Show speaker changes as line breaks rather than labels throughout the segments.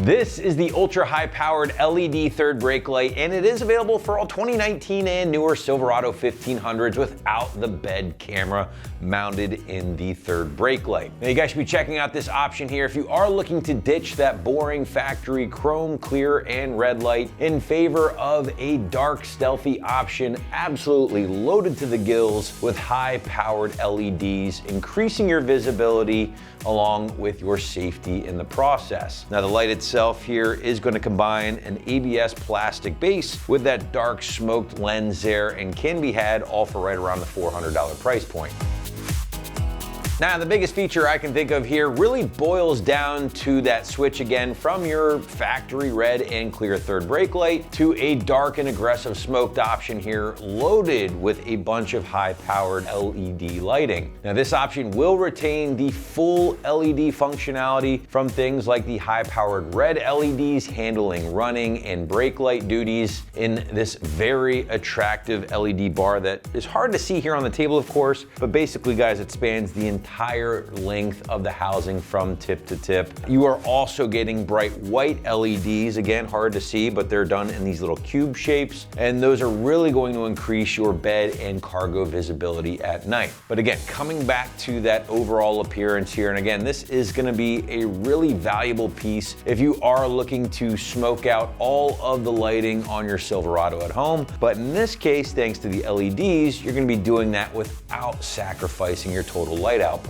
This is the ultra high powered LED third brake light, and it is available for all 2019 and newer Silverado 1500s without the bed camera mounted in the third brake light. Now you guys should be checking out this option here if you are looking to ditch that boring factory chrome, clear, and red light in favor of a dark, stealthy option, absolutely loaded to the gills with high powered LEDs, increasing your visibility along with your safety in the process. Now the light itself here is going to combine an ABS plastic base with that dark smoked lens there and can be had all for right around the $400 price point. Now, the biggest feature I can think of here really boils down to that switch again from your factory red and clear third brake light to a dark and aggressive smoked option here loaded with a bunch of high-powered LED lighting. Now, this option will retain the full LED functionality from things like the high-powered red LEDs handling running and brake light duties in this very attractive LED bar that is hard to see here on the table, of course, but basically, guys, it spans the entire length of the housing from tip to tip. You are also getting bright white LEDs, again, hard to see, but they're done in these little cube shapes, and those are really going to increase your bed and cargo visibility at night. But again, coming back to that overall appearance here, and again, this is gonna be a really valuable piece if you are looking to smoke out all of the lighting on your Silverado at home. But in this case, thanks to the LEDs, you're gonna be doing that without sacrificing your total light output.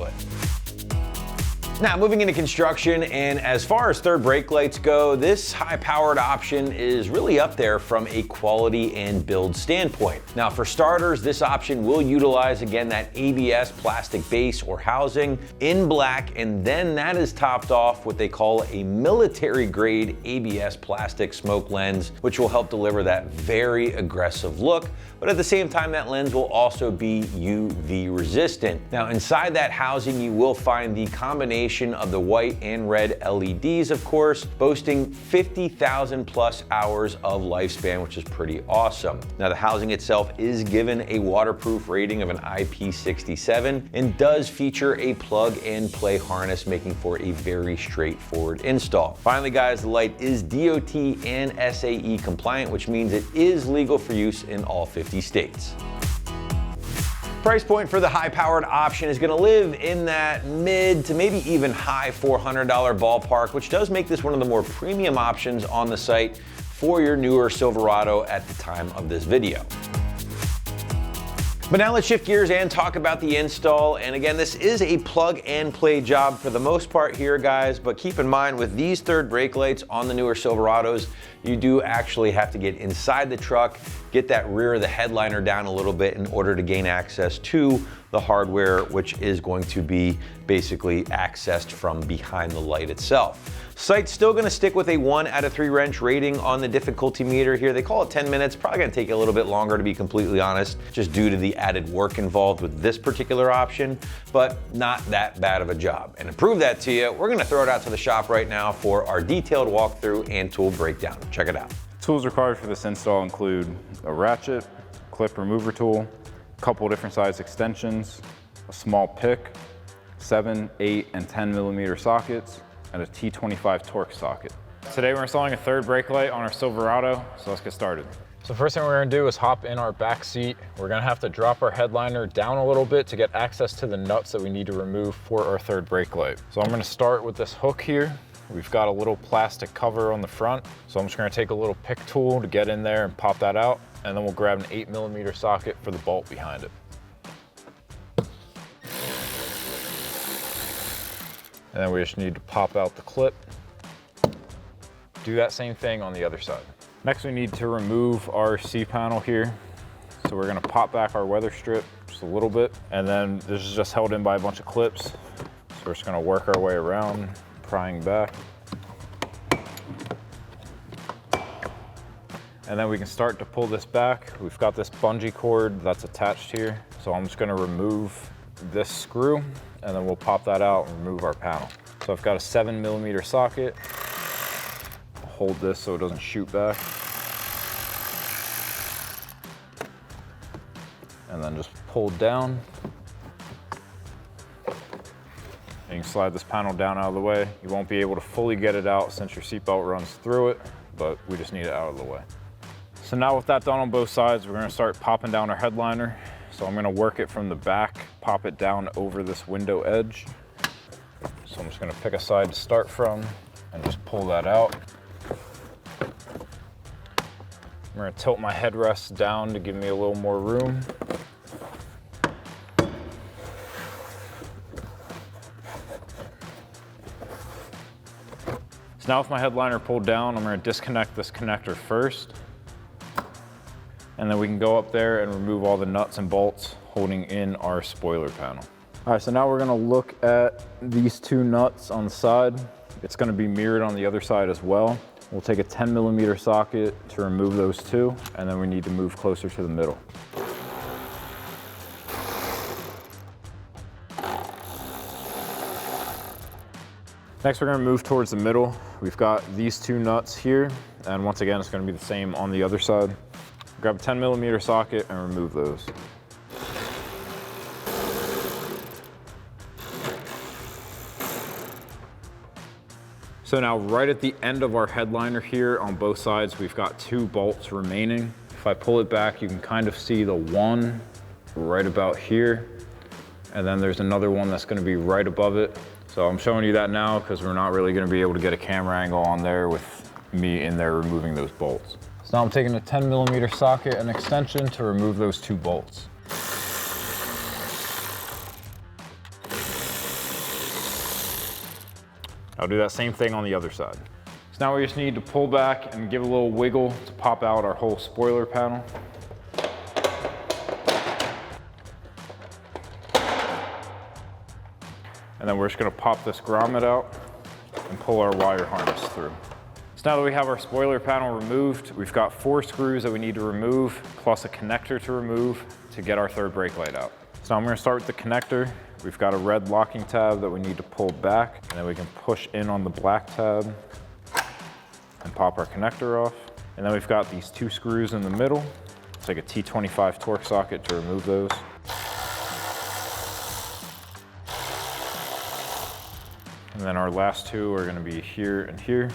Now, moving into construction, and as far as third brake lights go, this high-powered option is really up there from a quality and build standpoint. Now, for starters, this option will utilize, again, that ABS plastic base or housing in black, and then that is topped off with what they call a military-grade ABS plastic smoke lens, which will help deliver that very aggressive look, but at the same time, that lens will also be UV resistant. Now, inside that housing, you will find the combination of the white and red LEDs, of course, boasting 50,000 plus hours of lifespan, which is pretty awesome. Now, the housing itself is given a waterproof rating of an IP67 and does feature a plug and play harness, making for a very straightforward install. Finally, guys, the light is DOT and SAE compliant, which means it is legal for use in all 50 states. Price point for the high-powered option is going to live in that mid to maybe even high $400 ballpark, which does make this one of the more premium options on the site for your newer Silverado at the time of this video. But now let's shift gears and talk about the install. And again, this is a plug and play job for the most part here, guys, but keep in mind with these third brake lights on the newer Silverados, you do actually have to get inside the truck, get that rear of the headliner down a little bit in order to gain access to the hardware, which is going to be basically accessed from behind the light itself. Site's still gonna stick with a 1 out of 3 wrench rating on the difficulty meter here. They call it 10 minutes, probably gonna take a little bit longer to be completely honest, just due to the added work involved with this particular option, but not that bad of a job. And to prove that to you, we're gonna throw it out to the shop right now for our detailed walkthrough and tool breakdown. Check it out.
Tools required for this install include a ratchet, clip remover tool, a couple different size extensions, a small pick, 7, 8, and 10 millimeter sockets, and a T25 torque socket. Today we're installing a third brake light on our Silverado, so let's get started. So first thing we're gonna do is hop in our back seat. We're gonna have to drop our headliner down a little bit to get access to the nuts that we need to remove for our third brake light. So I'm gonna start with this hook here. We've got a little plastic cover on the front, so I'm just gonna take a little pick tool to get in there and pop that out, and then we'll grab an 8 millimeter socket for the bolt behind it. And then we just need to pop out the clip. Do that same thing on the other side. Next, we need to remove our C panel here. So we're gonna pop back our weather strip just a little bit, and then this is just held in by a bunch of clips. So we're just gonna work our way around, prying back. And then we can start to pull this back. We've got this bungee cord that's attached here. So I'm just gonna remove this screw, and then we'll pop that out and remove our panel. So I've got a 7 millimeter socket. I'll hold this so it doesn't shoot back. And then just pull down. And you can slide this panel down out of the way. You won't be able to fully get it out since your seatbelt runs through it, but we just need it out of the way. So now with that done on both sides, we're gonna start popping down our headliner. So I'm gonna work it from the back, pop it down over this window edge. So I'm just gonna pick a side to start from and just pull that out. I'm gonna tilt my headrest down to give me a little more room. So now with my headliner pulled down, I'm gonna disconnect this connector first. And then we can go up there and remove all the nuts and bolts holding in our spoiler panel. All right, so now we're gonna look at these two nuts on the side. It's gonna be mirrored on the other side as well. We'll take a 10mm socket to remove those two, and then we need to move closer to the middle. Next, we're gonna move towards the middle. We've got these two nuts here, and once again, it's gonna be the same on the other side. Grab a 10mm socket and remove those. So now right at the end of our headliner here on both sides, we've got two bolts remaining. If I pull it back, you can kind of see the one right about here. And then there's another one that's gonna be right above it. So I'm showing you that now because we're not really gonna be able to get a camera angle on there with me in there removing those bolts. So now I'm taking a 10mm socket and extension to remove those two bolts. I'll do that same thing on the other side. So now we just need to pull back and give a little wiggle to pop out our whole spoiler panel. And then we're just gonna pop this grommet out and pull our wire harness through. So now that we have our spoiler panel removed, we've got 4 screws that we need to remove, plus a connector to remove to get our third brake light out. So now I'm gonna start with the connector. We've got a red locking tab that we need to pull back, and then we can push in on the black tab and pop our connector off. And then we've got these 2 screws in the middle. It's like a T25 torque socket to remove those. And then our last 2 are gonna be here and here.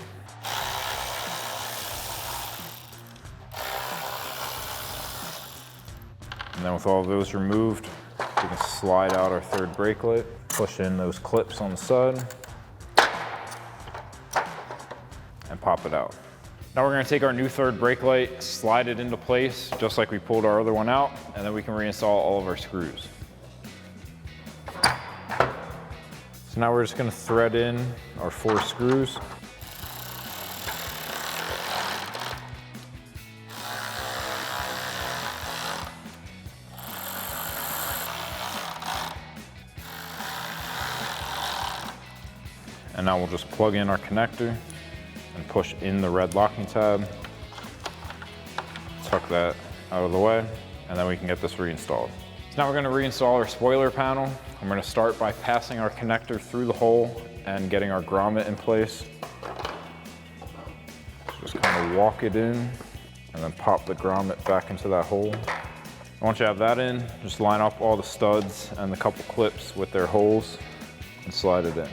And then with all of those removed, we can slide out our third brake light, push in those clips on the side, and pop it out. Now we're gonna take our new third brake light, slide it into place, just like we pulled our other one out, and then we can reinstall all of our screws. So now we're just gonna thread in our 4 screws. And now we'll just plug in our connector and push in the red locking tab, tuck that out of the way, and then we can get this reinstalled. So now we're gonna reinstall our spoiler panel. I'm gonna start by passing our connector through the hole and getting our grommet in place. Just kind of walk it in and then pop the grommet back into that hole. And once you have that in, just line up all the studs and the couple clips with their holes and slide it in.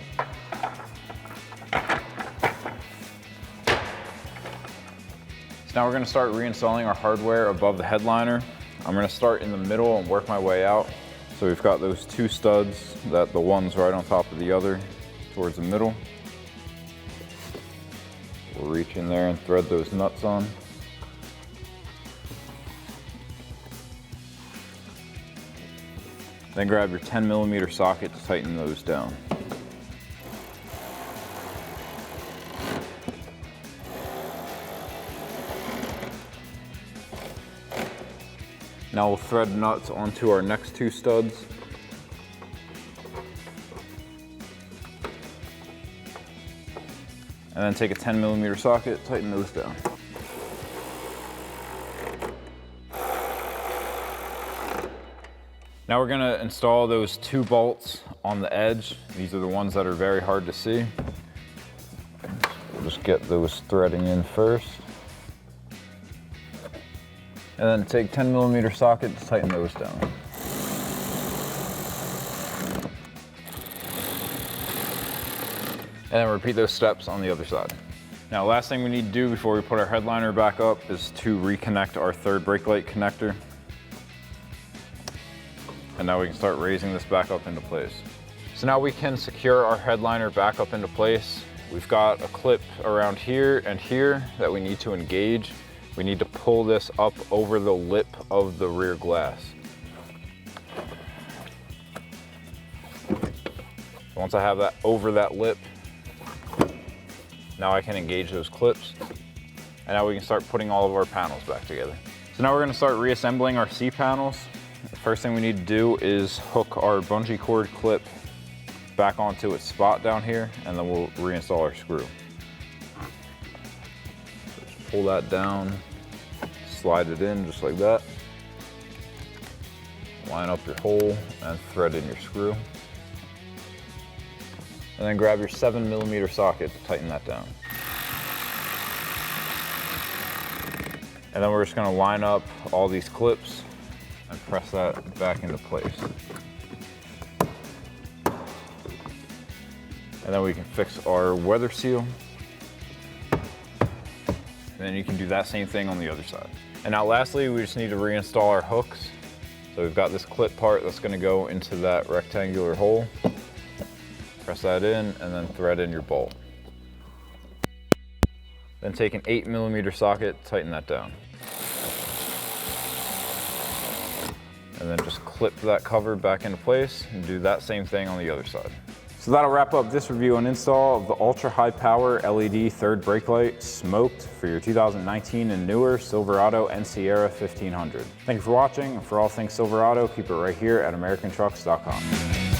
Now we're gonna start reinstalling our hardware above the headliner. I'm gonna start in the middle and work my way out. So we've got those 2 studs, the one's right on top of the other towards the middle. We'll reach in there and thread those nuts on. Then grab your 10mm socket to tighten those down. Now we'll thread nuts onto our next 2 studs. And then take a 10mm socket, tighten those down. Now we're gonna install those 2 bolts on the edge. These are the ones that are very hard to see. We'll just get those threading in first. And then take 10mm socket to tighten those down. And then repeat those steps on the other side. Now, last thing we need to do before we put our headliner back up is to reconnect our third brake light connector. And now we can start raising this back up into place. So now we can secure our headliner back up into place. We've got a clip around here and here that we need to engage. We need to pull this up over the lip of the rear glass. Once I have that over that lip, now I can engage those clips. And now we can start putting all of our panels back together. So now we're gonna start reassembling our C panels. The first thing we need to do is hook our bungee cord clip back onto its spot down here, and then we'll reinstall our screw. Just pull that down, slide it in just like that. Line up your hole and thread in your screw. And then grab your 7mm socket to tighten that down. And then we're just gonna line up all these clips and press that back into place. And then we can fix our weather seal. And then you can do that same thing on the other side. And now lastly, we just need to reinstall our hooks. So we've got this clip part that's gonna go into that rectangular hole. Press that in and then thread in your bolt. Then take an 8mm socket, tighten that down. And then just clip that cover back into place and do that same thing on the other side. So that'll wrap up this review and install of the ultra high power LED third brake light smoked for your 2019 and newer Silverado and Sierra 1500. Thank you for watching, and for all things Silverado, keep it right here at AmericanTrucks.com.